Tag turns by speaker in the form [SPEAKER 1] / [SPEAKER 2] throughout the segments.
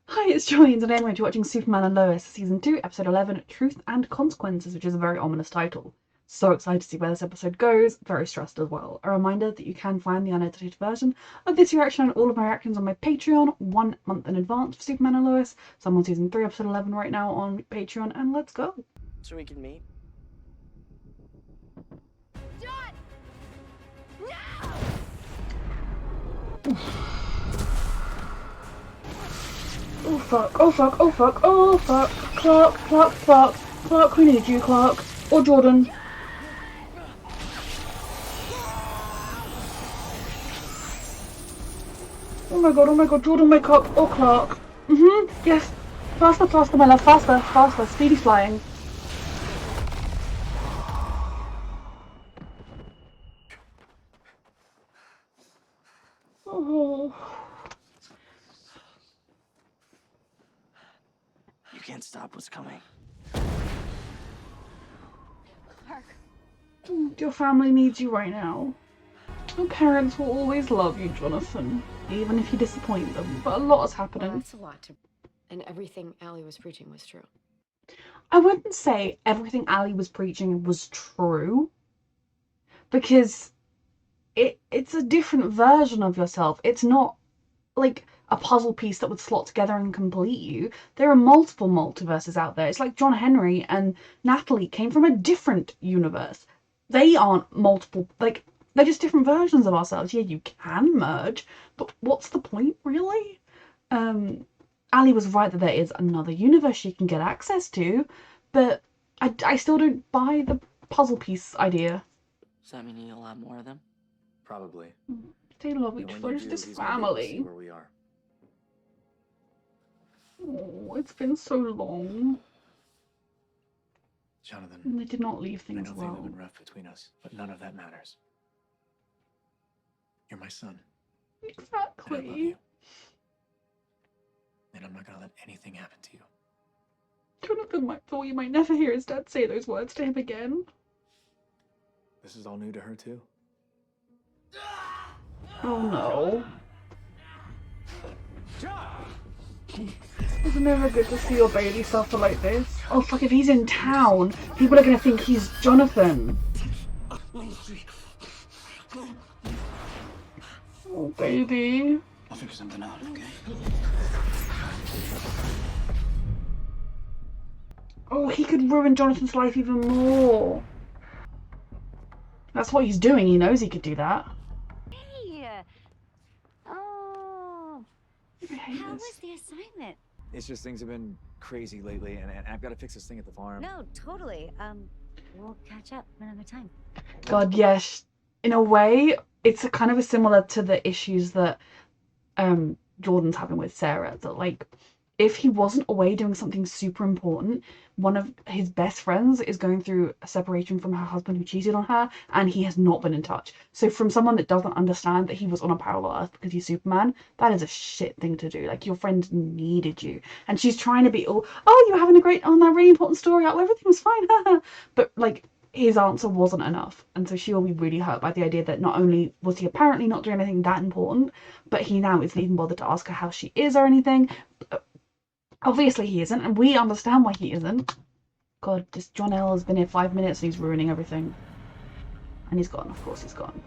[SPEAKER 1] Hi, it's Joy, and today I'm going to be watching Superman and Lois, Season 2, Episode 11, Truth and Consequences, which is a very ominous title. So excited to see where this episode goes, very stressed as well. A reminder that you can find the unedited version of this reaction and all of my reactions on my Patreon 1 month in advance for Superman and Lois. So I'm on Season 3, Episode 11 right now on Patreon, and let's go.
[SPEAKER 2] So we can meet.
[SPEAKER 3] John! No!
[SPEAKER 1] Oh fuck, oh fuck, oh fuck, oh fuck. Clark, we need you, Clark. Or Jordan. Oh my god, Jordan, wake up. Or Clark. Yes. Faster, my love, faster. Speedy flying. Oh.
[SPEAKER 2] You can't stop what's coming.
[SPEAKER 3] Clark.
[SPEAKER 1] Your family needs you right now. Your parents will always love you, Jonathan, even if you disappoint them. But a lot is happening.
[SPEAKER 3] Well, that's a lot to... And everything Allie was preaching was true.
[SPEAKER 1] I wouldn't say everything Allie was preaching was true, because it's a different version of yourself. It's not like a puzzle piece that would slot together and complete you. There are multiple multiverses out there. It's like John Henry and Natalie came from a different universe. They aren't multiple, like, they're just different versions of ourselves. Yeah, you can merge, but what's the point, really? Ali was right that there is another universe she can get access to, but I still don't buy the puzzle piece idea.
[SPEAKER 2] Does that mean you need a lot more of them?
[SPEAKER 4] Probably.
[SPEAKER 1] They love
[SPEAKER 4] And
[SPEAKER 1] each
[SPEAKER 4] when
[SPEAKER 1] other.
[SPEAKER 4] you
[SPEAKER 1] It's
[SPEAKER 4] do,
[SPEAKER 1] this
[SPEAKER 4] he's gonna be able to see
[SPEAKER 1] family.
[SPEAKER 4] where we are.
[SPEAKER 1] Oh, it's been so long.
[SPEAKER 4] Jonathan,
[SPEAKER 1] And they did not leave
[SPEAKER 4] I know
[SPEAKER 1] things
[SPEAKER 4] things have
[SPEAKER 1] well.
[SPEAKER 4] been rough between us, but none of that matters. You're my son, and I love
[SPEAKER 1] Exactly.
[SPEAKER 4] you. And I'm not gonna let anything happen to you.
[SPEAKER 1] Jonathan thought you might never hear his dad say those words to him again.
[SPEAKER 4] This is all new to her too.
[SPEAKER 1] Oh no. It's never good to see your baby suffer like this. Oh fuck, if he's in town, people are gonna think he's Jonathan. Oh baby.
[SPEAKER 2] I'll figure something out, okay?
[SPEAKER 1] Oh, he could ruin Jonathan's life even more. That's what he's doing, he knows he could do that.
[SPEAKER 3] Hey! Oh... How was the assignment?
[SPEAKER 4] It's just things have been crazy lately, and I've got to fix this thing at the farm.
[SPEAKER 3] No, totally. We'll catch up another time.
[SPEAKER 1] God, yes. In a way, it's kind of similar to the issues that Jordan's having with Sarah. That, like, if he wasn't away doing something super important, one of his best friends is going through a separation from her husband who cheated on her, and he has not been in touch. So from someone that doesn't understand that he was on a parallel Earth because he's Superman, that is a shit thing to do. Like, your friend needed you. And she's trying to be all, oh, you're having a great, on that really important story, oh, everything was fine, but, like, his answer wasn't enough, and so she will be really hurt by the idea that not only was he apparently not doing anything that important, but he now isn't even bothered to ask her how she is or anything. Obviously he isn't, and we understand why he isn't. God, this John L has been here 5 minutes and he's ruining everything. And he's gone, of course he's gone.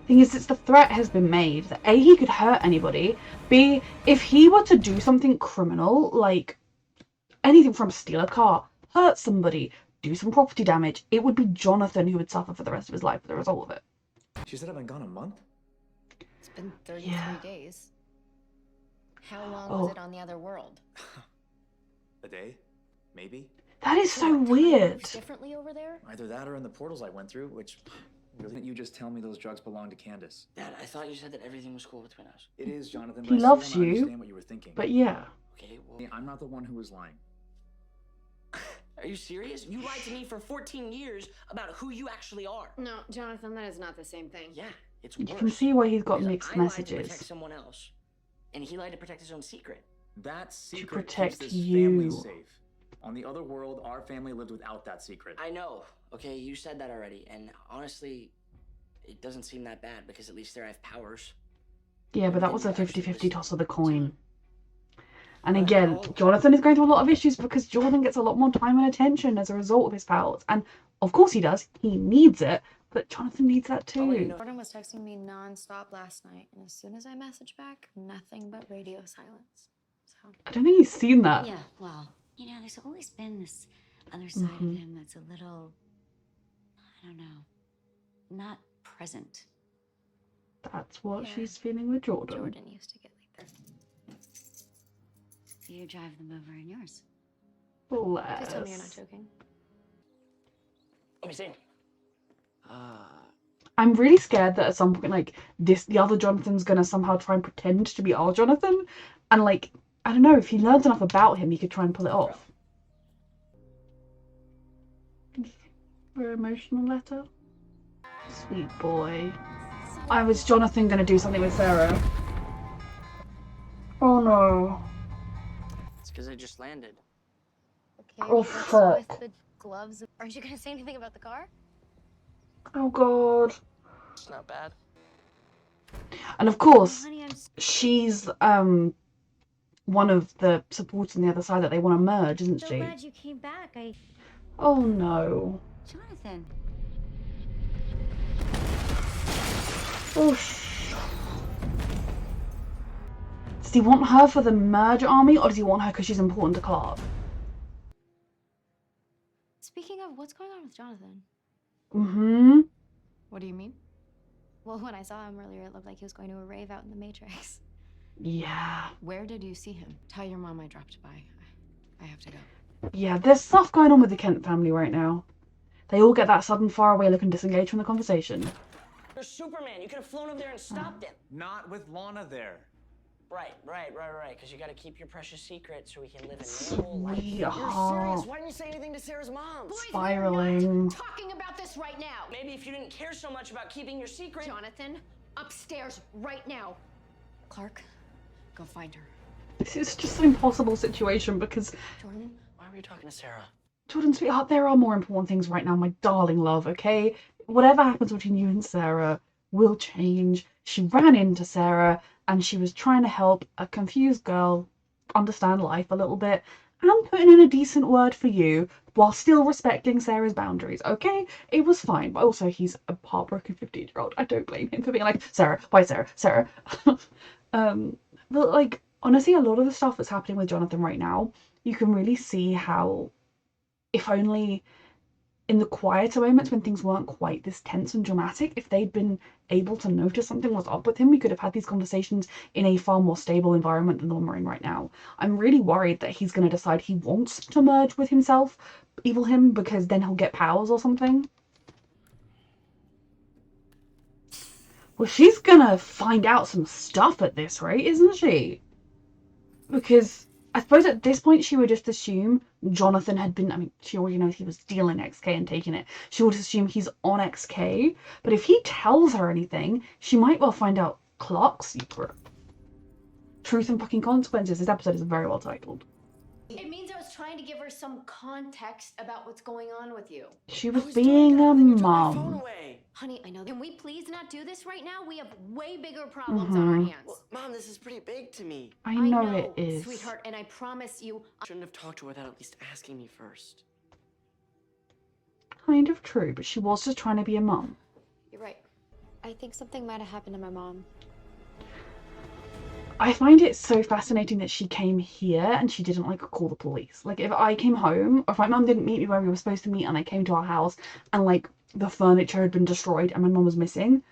[SPEAKER 1] Thing is, it's the threat has been made that A, he could hurt anybody, B, if he were to do something criminal, like anything from steal a car, hurt somebody, do some property damage, it would be Jonathan who would suffer for the rest of his life as a result of it.
[SPEAKER 4] She said I've been gone a month?
[SPEAKER 3] It's been 33 days. How long
[SPEAKER 1] Oh.
[SPEAKER 3] was it on the other world?
[SPEAKER 4] A day? Maybe?
[SPEAKER 1] That is so
[SPEAKER 3] Time moves
[SPEAKER 1] weird.
[SPEAKER 3] differently over there?
[SPEAKER 4] Either that or in the portals I went through, which... Really, didn't you just tell me those drugs belonged to Candace?
[SPEAKER 2] Dad, I thought you said that everything was cool between us.
[SPEAKER 4] It is, Jonathan,
[SPEAKER 1] He
[SPEAKER 4] but I still
[SPEAKER 1] loves
[SPEAKER 4] wanna
[SPEAKER 1] you,
[SPEAKER 4] understand what you were thinking.
[SPEAKER 1] But yeah.
[SPEAKER 2] Okay, well...
[SPEAKER 4] I'm not the one who was lying.
[SPEAKER 2] Are you serious? You lied to me for 14 years about who you actually are.
[SPEAKER 3] No, Jonathan, that is not the same thing.
[SPEAKER 2] Yeah, it's
[SPEAKER 1] You
[SPEAKER 2] worse.
[SPEAKER 1] can see why he's got
[SPEAKER 2] Because
[SPEAKER 1] mixed
[SPEAKER 2] I lied to
[SPEAKER 1] messages.
[SPEAKER 2] protect someone else, and he lied to protect his own secret.
[SPEAKER 4] That secret
[SPEAKER 1] protect
[SPEAKER 4] keeps this
[SPEAKER 1] you.
[SPEAKER 4] family safe. On the other world, our family lived without that secret.
[SPEAKER 2] I know. Okay, you said that already, and honestly, it doesn't seem that bad because at least there I have powers.
[SPEAKER 1] Yeah, but that was a
[SPEAKER 2] Everything you actually
[SPEAKER 1] 50-50 toss of the coin. And again, Jonathan is going through a lot of issues because Jordan gets a lot more time and attention as a result of his powers. And of course he does. He needs it. But Jonathan needs that too.
[SPEAKER 5] Jordan was texting me non-stop last night, and as soon as I messaged back, nothing but radio silence. So
[SPEAKER 1] I don't think he's seen that.
[SPEAKER 3] Yeah, well, there's always been this other side of him that's a little, I don't know, not present.
[SPEAKER 1] That's what
[SPEAKER 5] Yeah.
[SPEAKER 1] she's feeling with Jordan.
[SPEAKER 5] Jordan used to get like that.
[SPEAKER 3] You drive them over in yours.
[SPEAKER 5] Please tell me you're not joking.
[SPEAKER 2] Let me see.
[SPEAKER 1] I'm really scared that at some point, like, the other Jonathan's gonna somehow try and pretend to be our Jonathan. And, like, I don't know, if he learns enough about him, he could try and pull it off. Very emotional letter. Sweet boy. I was Jonathan gonna do something with Sarah. Oh no.
[SPEAKER 2] It's because I just landed.
[SPEAKER 5] Okay,
[SPEAKER 1] Oh,
[SPEAKER 5] what's
[SPEAKER 1] fuck.
[SPEAKER 5] with the gloves? Aren't you gonna say anything about the car?
[SPEAKER 1] Oh god.
[SPEAKER 2] It's not bad.
[SPEAKER 1] And of course,
[SPEAKER 3] Honey, I'm
[SPEAKER 1] she's one of the supporters on the other side that they want to merge, isn't
[SPEAKER 3] so
[SPEAKER 1] she?
[SPEAKER 3] glad you came back.
[SPEAKER 1] Oh no.
[SPEAKER 3] Jonathan.
[SPEAKER 1] Oof. Does he want her for the merge army, or does he want her because she's important to Clark?
[SPEAKER 5] Speaking of, what's going on with Jonathan?
[SPEAKER 1] Mm-hmm.
[SPEAKER 5] What do you mean? Well, when I saw him earlier, it looked like he was going to a rave out in the Matrix.
[SPEAKER 1] Yeah.
[SPEAKER 6] Where did you see him? Tell your mom I dropped by. I have to go.
[SPEAKER 1] Yeah, there's stuff going on with the Kent family right now. They all get that sudden faraway look and disengage from the conversation.
[SPEAKER 2] You're Superman. You could have flown over there and stopped him.
[SPEAKER 4] Not with Lana there.
[SPEAKER 2] Right. Because you got to keep your precious secret so we can live a normal life.
[SPEAKER 1] Sweetheart.
[SPEAKER 2] Why didn't you say anything to Sarah's mom?
[SPEAKER 1] Spiraling.
[SPEAKER 7] Talking about this right now.
[SPEAKER 2] Maybe if you didn't care so much about keeping your secret.
[SPEAKER 7] Jonathan, upstairs right now.
[SPEAKER 6] Clark, go find her.
[SPEAKER 1] This is just an impossible situation because
[SPEAKER 2] Jordan, why were you talking to Sarah?
[SPEAKER 1] Jordan, sweetheart, there are more important things right now, my darling love, okay? Whatever happens between you and Sarah will change. She ran into Sarah and she was trying to help a confused girl understand life a little bit and putting in a decent word for you while still respecting Sarah's boundaries, okay? It was fine, but also he's a heartbroken 15-year-old. I don't blame him for being like, Sarah, why Sarah? But like, honestly, a lot of the stuff that's happening with Jonathan right now, you can really see how, if only in the quieter moments when things weren't quite this tense and dramatic, if they'd been able to notice something was up with him, we could have had these conversations in a far more stable environment than the one we're in right now. I'm really worried that he's going to decide he wants to merge with himself, evil him, because then he'll get powers or something. Well, she's gonna find out some stuff at this rate, isn't she? Because I suppose at this point she would just assume Jonathan had been, I mean, she already knows he was stealing XK and taking it. She would assume he's on XK, but if he tells her anything, she might well find out Clark's secret. Truth and fucking consequences. This episode is very well titled.
[SPEAKER 7] It means I was trying to give her some context about what's going on with you.
[SPEAKER 1] She
[SPEAKER 2] I
[SPEAKER 1] was
[SPEAKER 2] was
[SPEAKER 1] being
[SPEAKER 2] doing that,
[SPEAKER 1] a
[SPEAKER 2] and then you took my phone
[SPEAKER 1] mum.
[SPEAKER 2] away.
[SPEAKER 7] Honey, I know. Can we please not do this right now? We have way bigger problems on our hands.
[SPEAKER 2] Well, Mom, this is pretty big to me.
[SPEAKER 1] I know it is.
[SPEAKER 7] Sweetheart, and I promise you,
[SPEAKER 2] I shouldn't have talked to her without at least asking me first.
[SPEAKER 1] Kind of true, but she was just trying to be a mum.
[SPEAKER 5] You're right. I think something might have happened to my mom.
[SPEAKER 1] I find it so fascinating that she came here and she didn't like call the police. Like if I came home, or if my mum didn't meet me where we were supposed to meet and I came to our house and like the furniture had been destroyed and my mum was missing,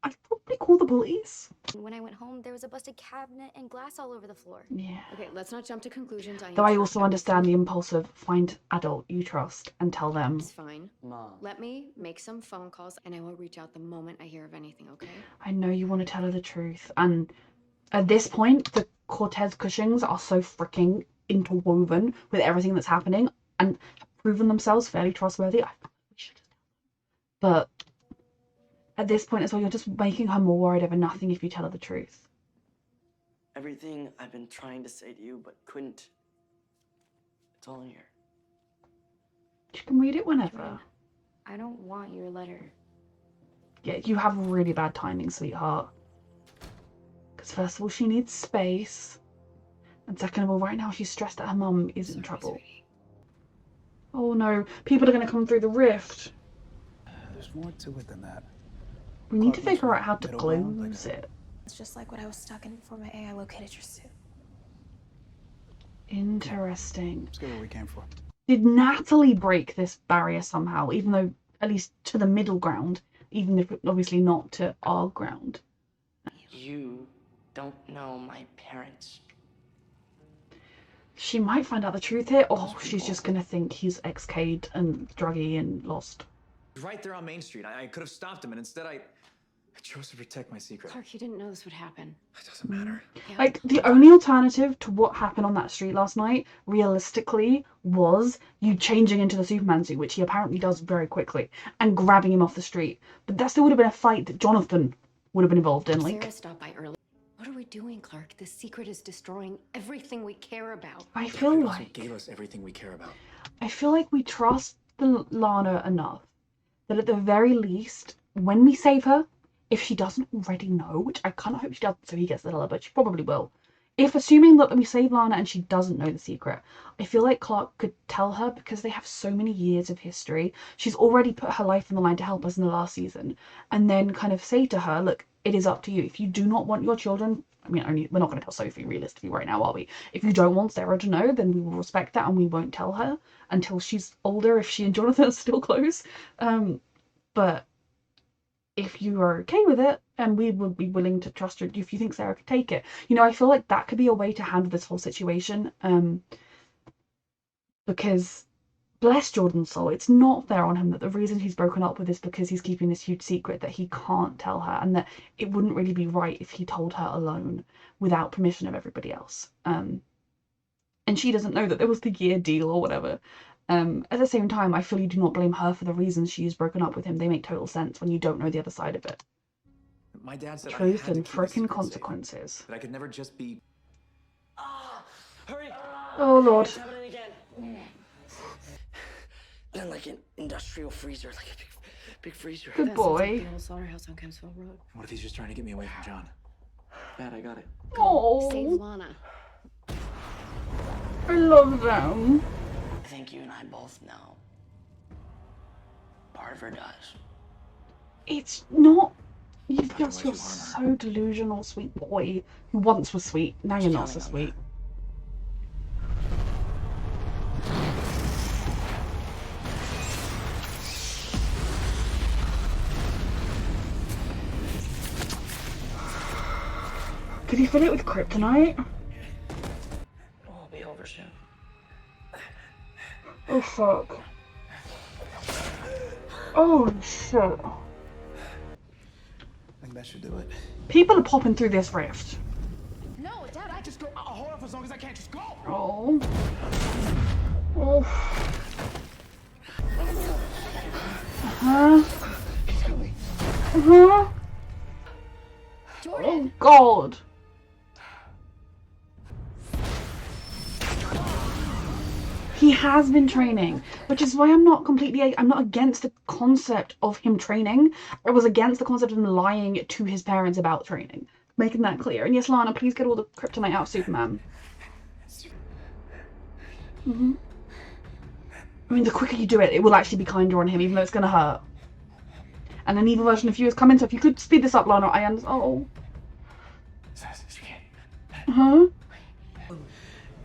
[SPEAKER 1] I'd probably call the police.
[SPEAKER 5] When I went home, there was a busted cabinet and glass all over the floor.
[SPEAKER 1] Yeah.
[SPEAKER 6] Okay, let's not jump to conclusions.
[SPEAKER 1] Though I also understand the impulse of find adult you trust and tell them.
[SPEAKER 6] It's fine.
[SPEAKER 2] Mom.
[SPEAKER 6] Let me make some phone calls and I will reach out the moment I hear of anything, okay?
[SPEAKER 1] I know you want to tell her the truth. And at this point, the Cortez Cushings are so freaking interwoven with everything that's happening and have proven themselves fairly trustworthy. I probably should just tell them. But at this point as well, you're just making her more worried over nothing if you tell her the truth.
[SPEAKER 2] Everything I've been trying to say to you but couldn't. It's all in here.
[SPEAKER 1] You can read it whenever.
[SPEAKER 5] I don't want your letter.
[SPEAKER 1] Yeah, you have really bad timing, sweetheart. Because first of all, she needs space. And second of all, right now she's stressed that her mum is in trouble.
[SPEAKER 6] Sweetie.
[SPEAKER 1] Oh no, people are going to come through the rift.
[SPEAKER 8] There's more to it than that.
[SPEAKER 1] We need to
[SPEAKER 8] Clark
[SPEAKER 1] figure
[SPEAKER 8] went
[SPEAKER 1] out how to
[SPEAKER 8] from middle ground,
[SPEAKER 1] close it.
[SPEAKER 9] It's just like what I was stuck in before my AI located your suit.
[SPEAKER 1] Interesting.
[SPEAKER 8] Let's get what we came for.
[SPEAKER 1] Did Natalie break this barrier somehow, even though at least to the middle ground, even if obviously not to our ground?
[SPEAKER 2] You don't know my parents.
[SPEAKER 1] She might find out the truth here, or she's just gonna think he's XK'd and druggy and lost.
[SPEAKER 4] Right there on Main Street. I could have stopped him, and instead I chose to protect my secret.
[SPEAKER 6] Clark, you didn't know this would happen.
[SPEAKER 4] It doesn't matter.
[SPEAKER 6] Yeah.
[SPEAKER 1] Like, the only alternative to what happened on that street last night, realistically, was you changing into the Superman suit, which he apparently does very quickly, and grabbing him off the street. But that still would have been a fight that Jonathan would have been involved in. Like,
[SPEAKER 6] Sarah stopped by early. What are we doing, Clark? The secret is destroying everything we care about.
[SPEAKER 1] I
[SPEAKER 4] It
[SPEAKER 1] feel
[SPEAKER 4] also
[SPEAKER 1] like
[SPEAKER 4] gave us everything we care about.
[SPEAKER 1] we trust the Lana enough that at the very least, when we save her, if she doesn't already know, which I kind of hope she doesn't, so he gets the letter, but she probably will. If assuming that we save Lana and she doesn't know the secret, I feel like Clark could tell her because they have so many years of history. She's already put her life on the line to help us in the last season, and then kind of say to her, look, it is up to you. If you do not want your children, I mean, we're not going to tell Sophie realistically right now, are we? If you don't want Sarah to know, then we will respect that and we won't tell her until she's older, if she and Jonathan are still close. But if you are okay with it, and we would be willing to trust her if you think Sarah could take it. You know, I feel like that could be a way to handle this whole situation. Because bless Jordan's soul, it's not fair on him that the reason he's broken up with is because he's keeping this huge secret that he can't tell her, and that it wouldn't really be right if he told her alone without permission of everybody else. And she doesn't know that there was the year deal or whatever. At the same time, I feel you do not blame her for the reasons she's broken up with him. They make total sense when you don't know the other side of it.
[SPEAKER 4] My dad said I
[SPEAKER 1] Truth
[SPEAKER 4] had to
[SPEAKER 1] and
[SPEAKER 4] keep a secret
[SPEAKER 1] frickin'
[SPEAKER 4] safe,
[SPEAKER 1] consequences.
[SPEAKER 4] that I could never just be.
[SPEAKER 2] Hurry!
[SPEAKER 1] Oh lord.
[SPEAKER 2] It's happening again. In like an industrial freezer, like a big freezer.
[SPEAKER 1] Good
[SPEAKER 6] That sounds like
[SPEAKER 1] boy.
[SPEAKER 6] the old slaughterhouse on Kempsville Road.
[SPEAKER 4] What if he's just trying to get me away from John?
[SPEAKER 2] Bad, I got it.
[SPEAKER 6] Save
[SPEAKER 1] Oh,
[SPEAKER 6] Lana.
[SPEAKER 1] I love them.
[SPEAKER 2] I think you and I both know. Part of her does.
[SPEAKER 1] It's not. You've
[SPEAKER 4] Fucking
[SPEAKER 1] just
[SPEAKER 4] let
[SPEAKER 1] you're
[SPEAKER 4] you harm her.
[SPEAKER 1] so delusional, sweet boy. Who once was sweet. Now you're not so
[SPEAKER 2] Counting on
[SPEAKER 1] sweet. Could you fill it with kryptonite?
[SPEAKER 2] It'll be over soon.
[SPEAKER 1] Oh fuck. Oh shit.
[SPEAKER 8] I think that should do it.
[SPEAKER 1] People are popping through this rift.
[SPEAKER 7] No, Dad, I
[SPEAKER 8] Just go. I'll hold off as long as I can. Just go.
[SPEAKER 1] Oh. Oh. Uh-huh. Uh-huh. Oh god. He has been training, which is why I'm not against the concept of him training. I was against the concept of him lying to his parents about training. Making that clear. And yes, Lana, please get all the kryptonite out of Superman. I mean, the quicker you do it, it will actually be kinder on him, even though it's going to hurt. And an evil version of you is coming, so if you could speed this up, Lana, I understand. Oh. Huh?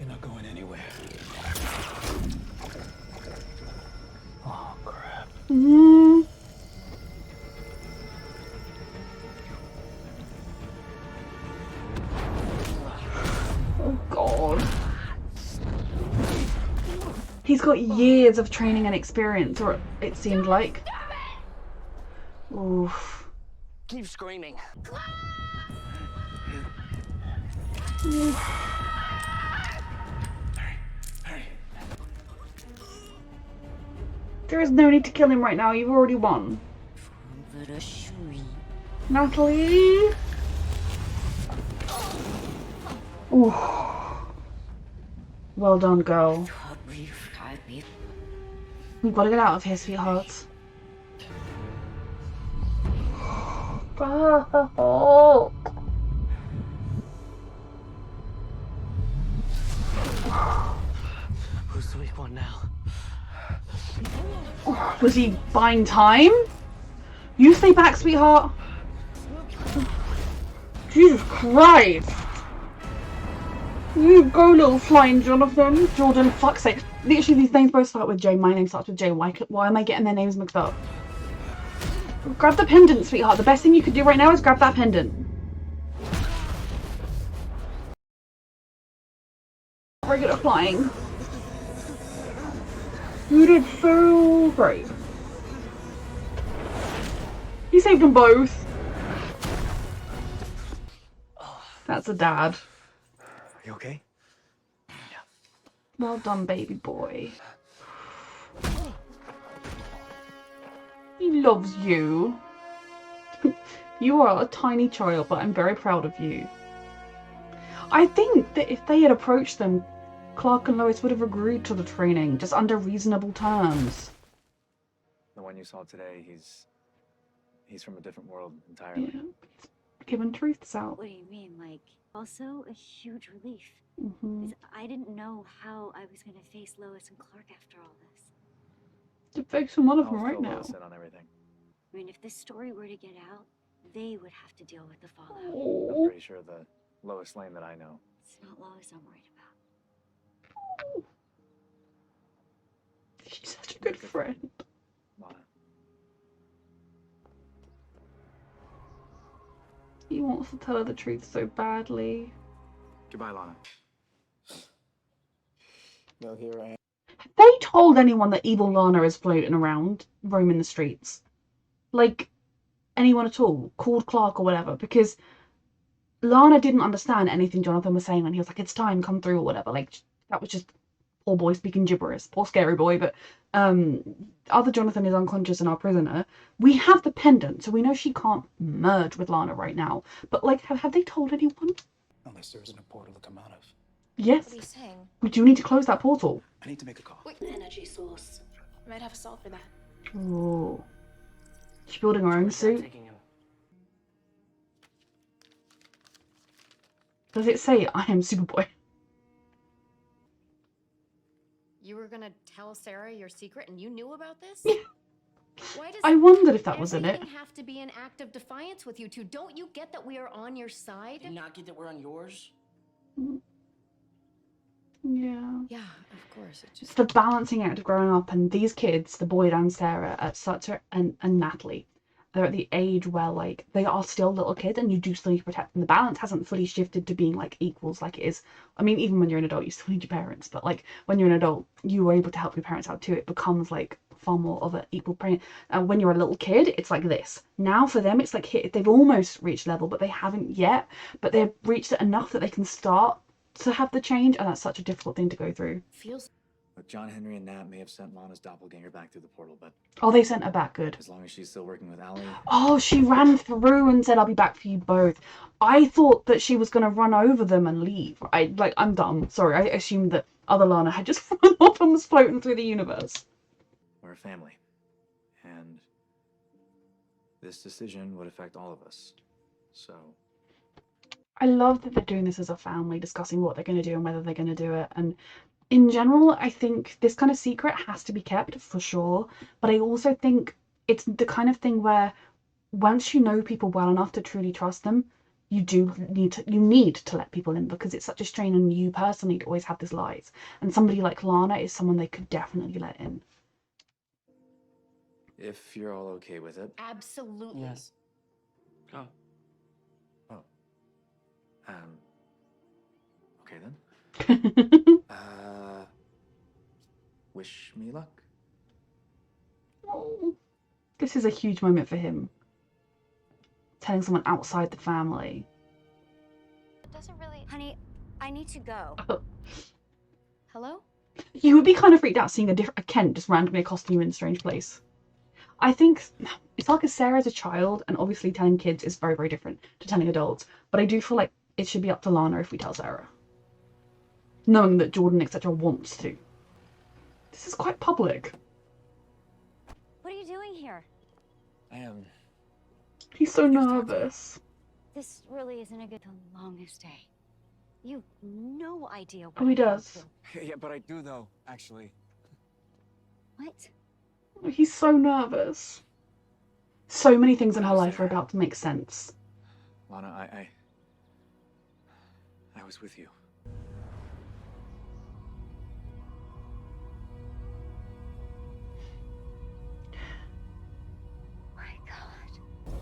[SPEAKER 8] You're not going anywhere. Oh crap.
[SPEAKER 1] Mm. Oh god. He's got years of training and experience, or it seemed like. Oof.
[SPEAKER 2] Keep screaming.
[SPEAKER 1] There is no need to kill him right now, you've already won. Natalie! Ooh. Well done, girl. We've got to get out of here, sweethearts. Oh.
[SPEAKER 2] week one now.
[SPEAKER 1] Was he buying time? You stay back, sweetheart. Jesus Christ. You go, little flying Jonathan. Jordan, fuck's sake. Literally, these names both start with J. My name starts with J. Why am I getting their names mixed up? Grab the pendant, sweetheart. The best thing you could do right now is grab that pendant. Regular flying. You did so great. You saved them both. That's a dad.
[SPEAKER 4] You okay?
[SPEAKER 1] Well done, baby boy. He loves you. You are a tiny child, but I'm very proud of you. I think that if they had approached them, Clark and Lois would have agreed to the training, just under reasonable terms.
[SPEAKER 4] The one you saw today, he's from a different world entirely.
[SPEAKER 1] Yeah, giving truths out.
[SPEAKER 3] What do you mean? Like, also a huge relief.
[SPEAKER 1] Mm-hmm.
[SPEAKER 3] 'Cause I didn't know how I was gonna face Lois and Clark after all this.
[SPEAKER 1] You're fixing one of them
[SPEAKER 4] I'll
[SPEAKER 1] right
[SPEAKER 4] fill
[SPEAKER 1] now.
[SPEAKER 4] Lois in on everything.
[SPEAKER 3] I mean, if this story were to get out, they would have to deal with the fallout.
[SPEAKER 4] I'm
[SPEAKER 1] Oh,
[SPEAKER 4] pretty sure the Lois Lane that I know.
[SPEAKER 3] It's not Lois I'm worried about.
[SPEAKER 1] she's such a good friend.
[SPEAKER 4] Lana.
[SPEAKER 1] He wants to tell her the truth so badly.
[SPEAKER 4] Goodbye, Lana.
[SPEAKER 8] Well, here I am.
[SPEAKER 1] Have they told anyone that evil Lana is floating around, roaming the streets? Like, anyone at all? Called Clark or whatever? Because Lana didn't understand anything Jonathan was saying when he was like, it's time, come through or whatever. Like, that was just poor boy speaking gibberish. Poor scary boy, but other Jonathan is unconscious and our prisoner. We have the pendant, so we know she can't merge with Lana right now. But, like, have they told anyone?
[SPEAKER 8] Unless there isn't a portal to come out of.
[SPEAKER 1] Yes.
[SPEAKER 5] What are you saying?
[SPEAKER 1] We do need to close that portal.
[SPEAKER 8] I need to make a call.
[SPEAKER 5] Wait, energy source. I might have a solve for that.
[SPEAKER 1] Oh. She's building her own
[SPEAKER 2] Where's Dad
[SPEAKER 1] suit.
[SPEAKER 2] taking him?
[SPEAKER 1] Does it say I am Superboy?
[SPEAKER 6] You were gonna tell Sarah your secret and you knew about this? Why does
[SPEAKER 1] I wondered if that was in it.
[SPEAKER 6] everything have to be an act of defiance with you two? Don't you get that we are on your side?
[SPEAKER 2] Do you not get that we're on yours?
[SPEAKER 1] Yeah.
[SPEAKER 6] Yeah, of course. It
[SPEAKER 1] It's
[SPEAKER 6] just
[SPEAKER 1] the balancing act of growing up, and these kids, the boy and Sarah, at such a, and Natalie, they're at the age where, like, they are still little kids and you do still need to protect them. The balance hasn't fully shifted to being, like, equals like it is. I mean, even when you're an adult, you still need your parents, but, like, when you're an adult, you are able to help your parents out too. It becomes, like, far more of an equal play. When you're a little kid, it's like this. Now for them, it's like they've almost reached level, but they haven't yet. But they've reached it enough that they can start to have the change, and that's such a difficult thing to go through.
[SPEAKER 6] feels
[SPEAKER 4] Look, John Henry and Nat may have sent Lana's doppelganger back through the portal, but
[SPEAKER 1] Oh, they sent her back. Good.
[SPEAKER 4] as long as she's still working with Allie,
[SPEAKER 1] Oh, she ran through and said, I'll be back for you both. I thought that she was going to run over them and leave. I'm dumb. Sorry, I assumed that other Lana had just run off and was floating through the universe.
[SPEAKER 4] we're a family. And this decision would affect all of us. So,
[SPEAKER 1] I love that they're doing this as a family, discussing what they're going to do and whether they're going to do it. And in general, I think this kind of secret has to be kept for sure. But I also think it's the kind of thing where once you know people well enough to truly trust them, you need to let people in, because it's such a strain on you personally to always have this lies. And somebody like Lana is someone they could definitely let in.
[SPEAKER 4] if you're all okay with it,
[SPEAKER 6] absolutely.
[SPEAKER 2] Yes. Go.
[SPEAKER 4] okay then. Wish me luck.
[SPEAKER 1] Oh, this is a huge moment for him. Telling someone outside the family.
[SPEAKER 5] It doesn't really.
[SPEAKER 3] Honey, I need to go.
[SPEAKER 6] Hello?
[SPEAKER 1] You would be kind of freaked out seeing a Kent just randomly accosting you in a strange place. I think it's like Sarah as a child, and obviously telling kids is very, very different to telling adults. But I do feel like it should be up to Lana if we tell Sarah. Knowing that Jordan, etc. wants to. This is quite public.
[SPEAKER 3] What are you doing here?
[SPEAKER 4] I am.
[SPEAKER 1] He's so nervous.
[SPEAKER 3] This really isn't a good, the longest day. You've no idea what
[SPEAKER 1] Oh, he
[SPEAKER 3] I've been
[SPEAKER 1] does.
[SPEAKER 3] through.
[SPEAKER 8] Yeah, but I do though, actually.
[SPEAKER 3] What?
[SPEAKER 1] He's so nervous. So many things in
[SPEAKER 4] I
[SPEAKER 1] her
[SPEAKER 4] was
[SPEAKER 1] life are
[SPEAKER 4] there.
[SPEAKER 1] about to make sense.
[SPEAKER 4] Lana, I was with you.
[SPEAKER 3] My God.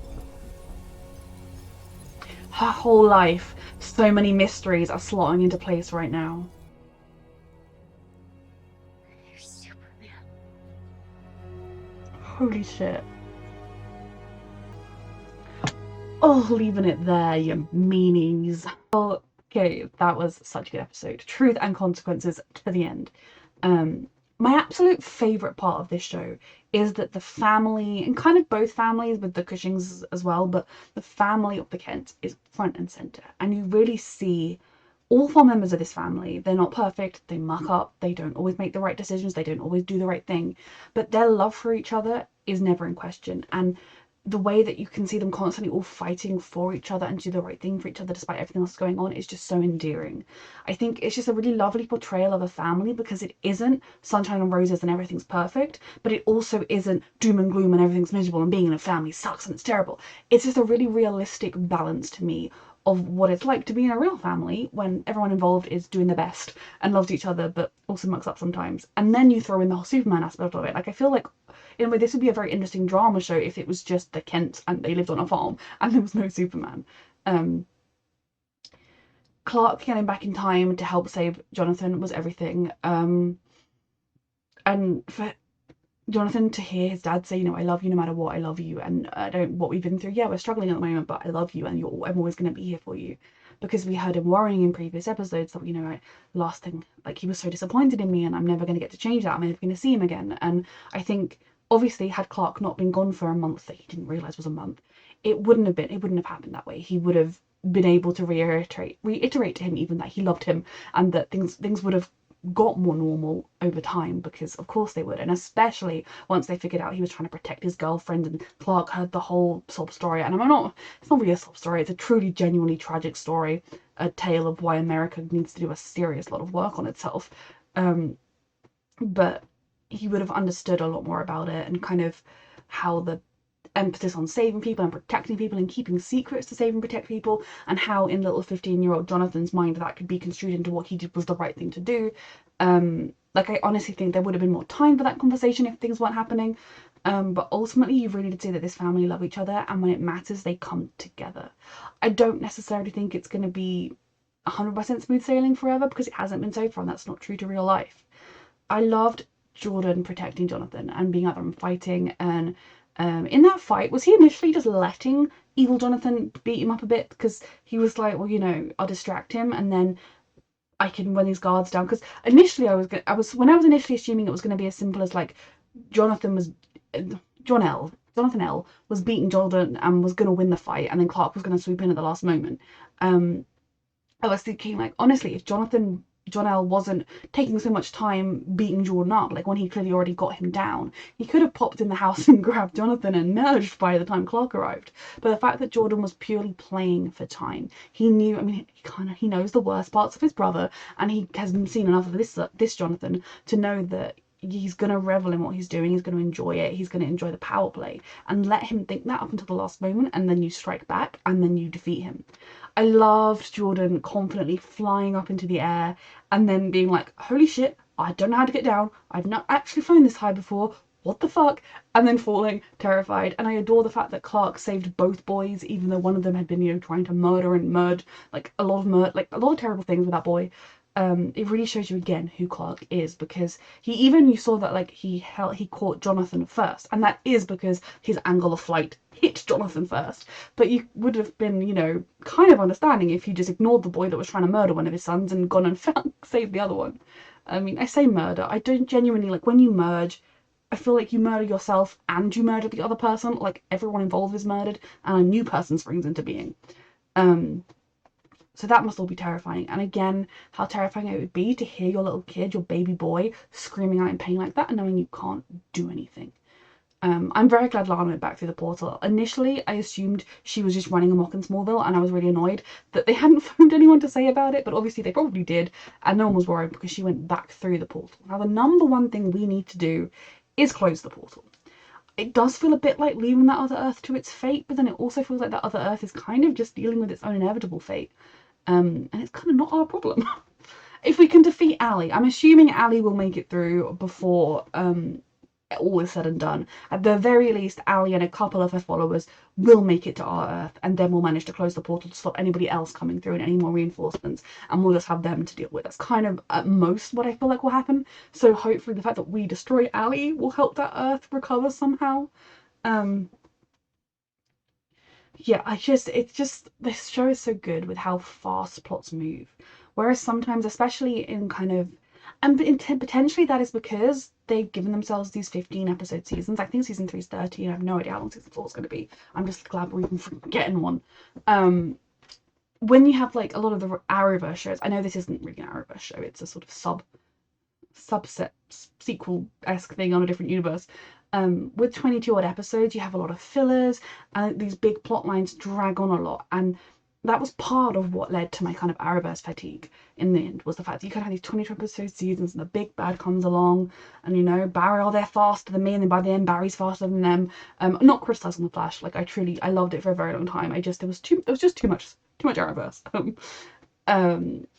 [SPEAKER 1] Her whole life, so many mysteries are slotting into place right now.
[SPEAKER 3] You're Superman.
[SPEAKER 1] Holy shit. Oh, leaving it there, you meanies. Well, okay, that was such a good episode. Truth and consequences to the end. My absolute favourite part of this show is that the family, and kind of both families with the Cushings as well, but the family of the Kents is front and centre. And you really see all four members of this family. They're not perfect, they muck up, they don't always make the right decisions, they don't always do the right thing, but their love for each other is never in question. And the way that you can see them constantly all fighting for each other and do the right thing for each other despite everything else going on is just so endearing. I think it's just a really lovely portrayal of a family, because it isn't sunshine and roses and everything's perfect, but it also isn't doom and gloom and everything's miserable and being in a family sucks and it's terrible. It's just a really realistic balance to me of what it's like to be in a real family when everyone involved is doing their best and loves each other but also mucks up sometimes. And then you throw in the whole Superman aspect of it. Like, I feel like in a way this would be a very interesting drama show if it was just the Kents and they lived on a farm and there was no Superman. Clark getting back in time to help save Jonathan was everything. And for Jonathan to hear his dad say, you know, I love you no matter what, I love you, and I don't, what we've been through, yeah, we're struggling at the moment, but I love you and I'm always going to be here for you. Because we heard him worrying in previous episodes that, you know, last thing, like, he was so disappointed in me and I'm never going to get to change that, I'm never going to see him again. And I think, obviously, had Clark not been gone for a month that he didn't realise was a month, it wouldn't have happened that way. He would have been able to reiterate to him even that he loved him, and that things would have got more normal over time, because of course they would. And especially once they figured out he was trying to protect his girlfriend and Clark heard the whole sob story. And it's not really a sob story, it's a truly genuinely tragic story, a tale of why America needs to do a serious lot of work on itself. But he would have understood a lot more about it, and kind of how the emphasis on saving people and protecting people and keeping secrets to save and protect people, and how in little 15-year-old Jonathan's mind that could be construed into what he did was the right thing to do. Like, I honestly think there would have been more time for that conversation if things weren't happening. But ultimately, you really did see that this family love each other, and when it matters, they come together. I don't necessarily think it's going to be 100% smooth sailing forever, because it hasn't been so far, and that's not true to real life. I loved Jordan protecting Jonathan and being out there and fighting. And in that fight, was he initially just letting evil Jonathan beat him up a bit? Because he was like, well, you know, I'll distract him and then I can run his guards down. Because initially when I was initially assuming it was going to be as simple as, like, Jonathan L was beating Jordan and was going to win the fight, and then Clark was going to swoop in at the last moment. I was thinking, like, honestly, if John L wasn't taking so much time beating Jordan up, like when he clearly already got him down, he could have popped in the house and grabbed Jonathan and merged by the time Clark arrived. But the fact that Jordan was purely playing for time, he knew, I mean, he knows the worst parts of his brother, and he has seen enough of this Jonathan to know that he's going to revel in what he's doing, he's going to enjoy it, he's going to enjoy the power play, and let him think that up until the last moment, and then you strike back, and then you defeat him. I loved Jordan confidently flying up into the air and then being like, holy shit, I don't know how to get down, I've not actually flown this high before, what the fuck, and then falling terrified. And I adore the fact that Clark saved both boys, even though one of them had been, you know, trying to murder and merge, like a lot of terrible things with that boy. It really shows you again who Clark is, because you saw that, like, he caught Jonathan first, and that is because his angle of flight hit Jonathan first. But you would have been, you know, kind of understanding if you just ignored the boy that was trying to murder one of his sons and gone and saved the other one. I mean, I say murder, I don't genuinely, like, when you merge, I feel like you murder yourself and you murder the other person, like everyone involved is murdered and a new person springs into being. So that must all be terrifying. And again, how terrifying it would be to hear your little kid, your baby boy, screaming out in pain like that and knowing you can't do anything. I'm very glad Lana went back through the portal. Initially, I assumed she was just running amok in Smallville, and I was really annoyed that they hadn't found anyone to say about it, but obviously they probably did, and no one was worried because she went back through the portal. Now, the number one thing we need to do is close the portal. It does feel a bit like leaving that other Earth to its fate, but then it also feels like that other Earth is kind of just dealing with its own inevitable fate. And it's kind of not our problem. If we can defeat Allie, I'm assuming Allie will make it through before all is said and done. At the very least, Allie and a couple of her followers will make it to our Earth, and then we'll manage to close the portal to stop anybody else coming through and any more reinforcements, and we'll just have them to deal with. That's kind of at most what I feel like will happen. So hopefully the fact that we destroy Allie will help that Earth recover somehow. Yeah, it's just, this show is so good with how fast plots move. Whereas sometimes, especially in kind of, and potentially that is because they've given themselves these 15 episode seasons. I think season 3 is 30, and I have no idea how long season 4 is going to be. I'm just glad we're even getting one. When you have like a lot of the Arrowverse shows, I know this isn't really an Arrowverse show, it's a sort of subset sequel-esque thing on a different universe. With 22 odd episodes, you have a lot of fillers, and these big plot lines drag on a lot, and that was part of what led to my kind of Arrowverse fatigue in the end, was the fact that you could have these 22 episode seasons and the big bad comes along, and you know, Barry, oh, they're faster than me, and then by the end Barry's faster than them. Not criticizing the Flash, like I loved it for a very long time. It was just too much Arrowverse.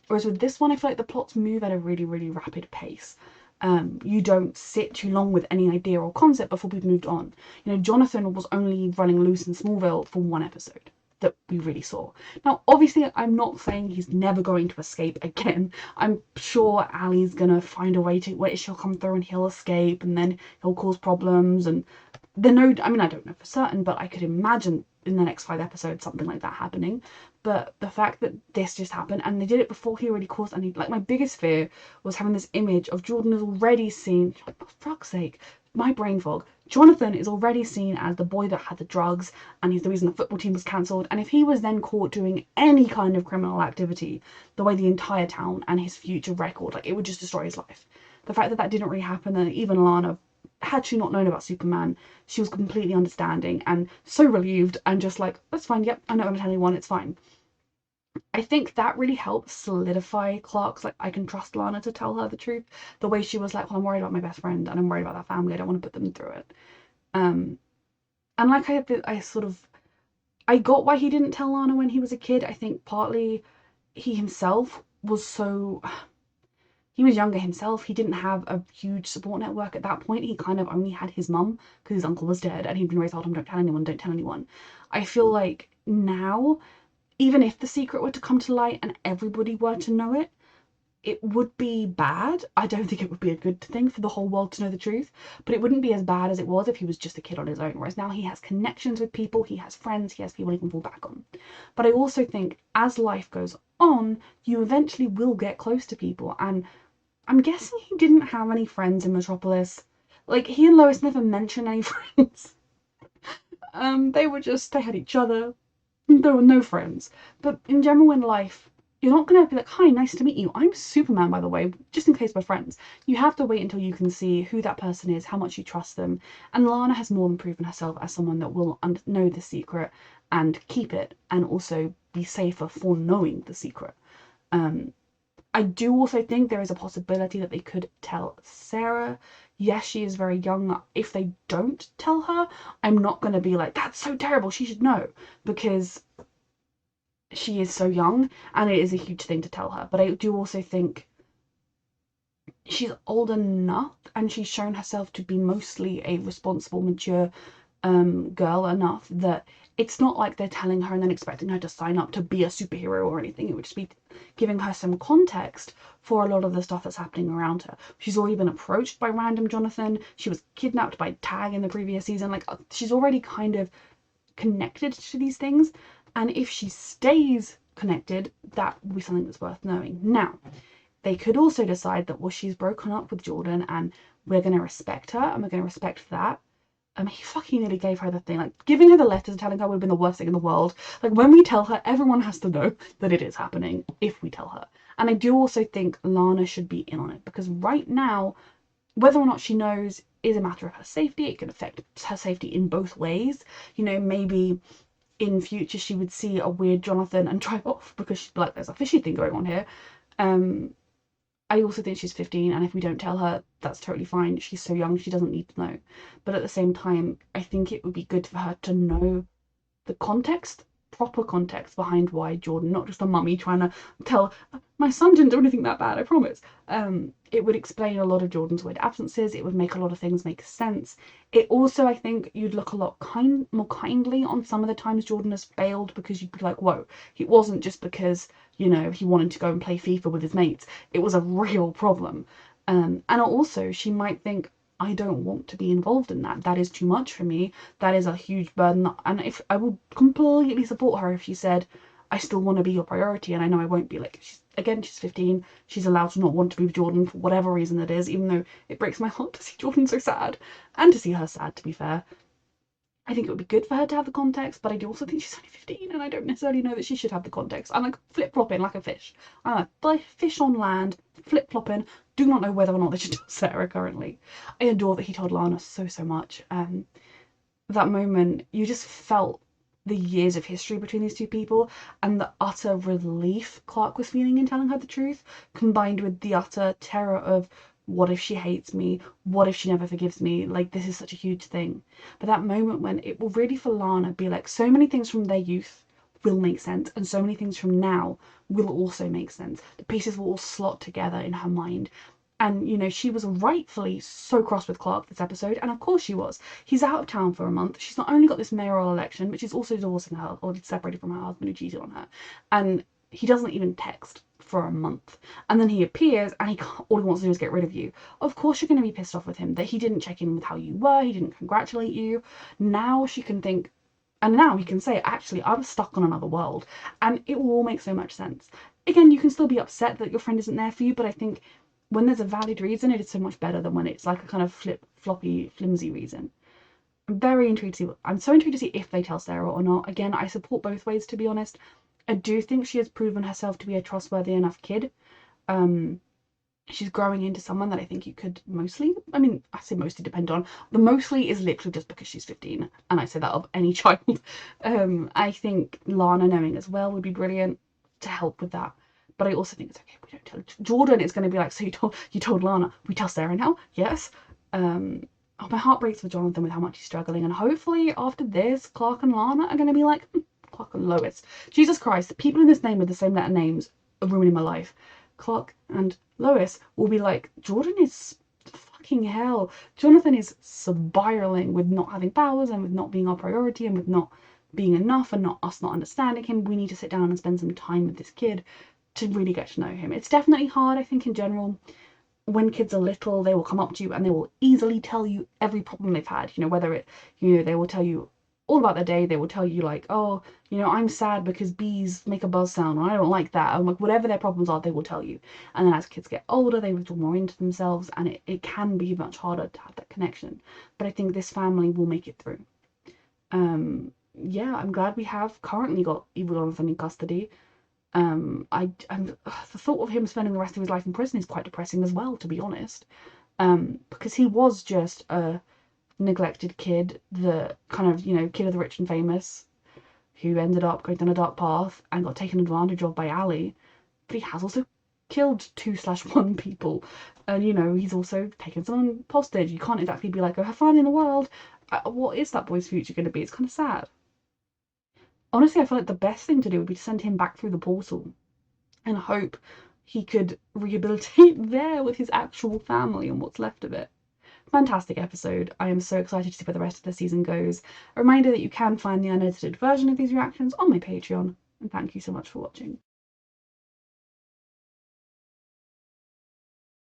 [SPEAKER 1] Whereas with this one, I feel like the plots move at a really, really rapid pace. You don't sit too long with any idea or concept before we've moved on. You know, Jonathan was only running loose in Smallville for one episode that we really saw. Now, obviously, I'm not saying he's never going to escape again. I'm sure Allie's gonna find a way to, where she'll come through and he'll escape, and then he'll cause problems, and I mean, I don't know for certain, but I could imagine in the next 5 episodes something like that happening. But the fact that this just happened, and they did it before he already caused any, like, my biggest fear was having this image of Jordan is already seen, for fuck's sake, my brain fog. Jonathan is already seen as the boy that had the drugs, and he's the reason the football team was cancelled. And if he was then caught doing any kind of criminal activity, the way the entire town and his future record, like, it would just destroy his life. The fact that that didn't really happen, and even Lana, had she not known about Superman, she was completely understanding and so relieved and just like, that's fine, yep, I'm not going to tell anyone, it's fine. I think that really helped solidify Clark's, like, I can trust Lana to tell her the truth. The way she was like, well, I'm worried about my best friend and I'm worried about that family, I don't want to put them through it. And like I got why he didn't tell Lana when he was a kid. I think partly he himself was so... He was younger himself. He didn't have a huge support network at that point. He kind of only had his mum because his uncle was dead, and he'd been raised told him, don't tell anyone, don't tell anyone. I feel like now, even if the secret were to come to light and everybody were to know it, it would be bad. I don't think it would be a good thing for the whole world to know the truth, but it wouldn't be as bad as it was if he was just a kid on his own. Whereas now he has connections with people, he has friends, he has people he can fall back on. But I also think as life goes on, you eventually will get close to people, and I'm guessing he didn't have any friends in Metropolis. Like, he and Lois never mentioned any friends. They had each other. There were no friends. But in general in life, you're not going to be like, hi, nice to meet you. I'm Superman, by the way, just in case we're friends. You have to wait until you can see who that person is, how much you trust them. And Lana has more than proven herself as someone that will know the secret and keep it, and also be safer for knowing the secret. I do also think there is a possibility that they could tell Sarah. Yes, she is very young. If they don't tell her, I'm not going to be like, that's so terrible, she should know, because she is so young and it is a huge thing to tell her. But I do also think she's old enough and she's shown herself to be mostly a responsible, mature girl enough that it's not like they're telling her and then expecting her to sign up to be a superhero or anything. It would just be giving her some context for a lot of the stuff that's happening around her. She's already been approached by random Jonathan. She was kidnapped by Tag in the previous season. Like, she's already kind of connected to these things. And if she stays connected, that will be something that's worth knowing. Now, they could also decide that, well, she's broken up with Jordan and we're going to respect her and we're going to respect that. He fucking nearly gave her the thing. Like, giving her the letters and telling her would have been the worst thing in the world. Like, when we tell her, everyone has to know that it is happening if we tell her. And I do also think Lana should be in on it, because right now, Whether or not she knows is a matter of her safety. It can affect her safety in both ways. You know, maybe in future she would see a weird Jonathan and drive off because she'd be like, there's a fishy thing going on here. I also think she's 15, and if we don't tell her, that's totally fine. She's so young, she doesn't need to know. But at the same time, I think it would be good for her to know the context, proper context behind why Jordan, not just a mummy trying to tell, my son didn't do anything that bad, I promise. It would explain a lot of Jordan's weird absences. It would make a lot of things make sense. It also, I think, you'd look a lot more kindly on some of the times Jordan has failed, because you'd be like, whoa, it wasn't just because, you know, he wanted to go and play FIFA with his mates. It was a real problem. And also, she might think, I don't want to be involved in that. That is too much for me. That is a huge burden. And if I would completely support her if she said, I still want to be your priority, and I know I won't be. Like, she's 15. She's allowed to not want to be with Jordan for whatever reason it is, even though it breaks my heart to see Jordan so sad, and to see her sad, to be fair. I think it would be good for her to have the context, but I do also think she's only 15, and I don't necessarily know that she should have the context. I'm like flip-flopping like a fish. I'm a fish on land, flip-flopping, do not know whether or not they should tell Sarah currently. I adore that he told Lana so much. That moment, you just felt the years of history between these two people, and the utter relief Clark was feeling in telling her the truth, combined with the utter terror of, what if she hates me? What if she never forgives me? Like, this is such a huge thing. But that moment when it will really, for Lana, be like, so many things from their youth will make sense, and so many things from now will also make sense. The pieces will all slot together in her mind. And, you know, she was rightfully so cross with Clark this episode, and of course she was. He's out of town for a month. She's not only got this mayoral election, but she's also divorcing her, or separated from her husband who cheated on her. And he doesn't even text for a month, and then he appears and all he wants to do is get rid of you. Of course you're going to be pissed off with him that he didn't check in with how you were, he didn't congratulate you. Now she can think, and now he can say, actually, I was stuck on another world, and it will all make so much sense. Again, you can still be upset that your friend isn't there for you, but I think when there's a valid reason, it is so much better than when it's like a kind of floppy, flimsy reason. I'm very intrigued to see. I'm so intrigued to see if they tell Sarah or not. Again, I support both ways, to be honest. I do think she has proven herself to be a trustworthy enough kid. She's growing into someone that I think you could mostly, I mean, I say mostly depend on. The mostly is literally just because she's 15, and I say that of any child. I think Lana knowing as well would be brilliant to help with that. But I also think it's okay if we don't tell Jordan. It's going to be like, so you told Lana. We tell Sarah now? Yes. Oh, my heart breaks for Jonathan with how much he's struggling, and hopefully after this, Clark and Lana are going to be like, Clark and Lois. Jesus Christ, people in this name with the same letter names are ruining my life. Clark and Lois will be like, Jordan is fucking hell. Jonathan is spiraling with not having powers, and with not being our priority, and with not being enough, and us not understanding him. We need to sit down and spend some time with this kid to really get to know him. It's definitely hard, I think, in general. When kids are little, they will come up to you and they will easily tell you every problem they've had. You know, whether it, you know, they will tell you all about their day. They will tell you like, oh, you know, I'm sad because bees make a buzz sound, or I don't like that. And like, whatever their problems are, they will tell you. And then as kids get older, they will more into themselves, and it can be much harder to have that connection. But I think this family will make it through. Yeah, I'm glad we have currently got Evil Jonathan in custody. The thought of him spending the rest of his life in prison is quite depressing as well, to be honest. Because he was just a neglected kid, the kind of, you know, kid of the rich and famous, who ended up going down a dark path and got taken advantage of by Ali. But he has also killed 2/1 people, and you know, he's also taken someone hostage. You can't exactly be like, oh, have fun in the world. What is that boy's future going to be? It's kind of sad. Honestly, I feel like the best thing to do would be to send him back through the portal and hope he could rehabilitate there with his actual family and what's left of it. Fantastic episode. I am so excited to see where the rest of the season goes. A reminder that you can find the unedited version of these reactions on my Patreon, and thank you so much for watching.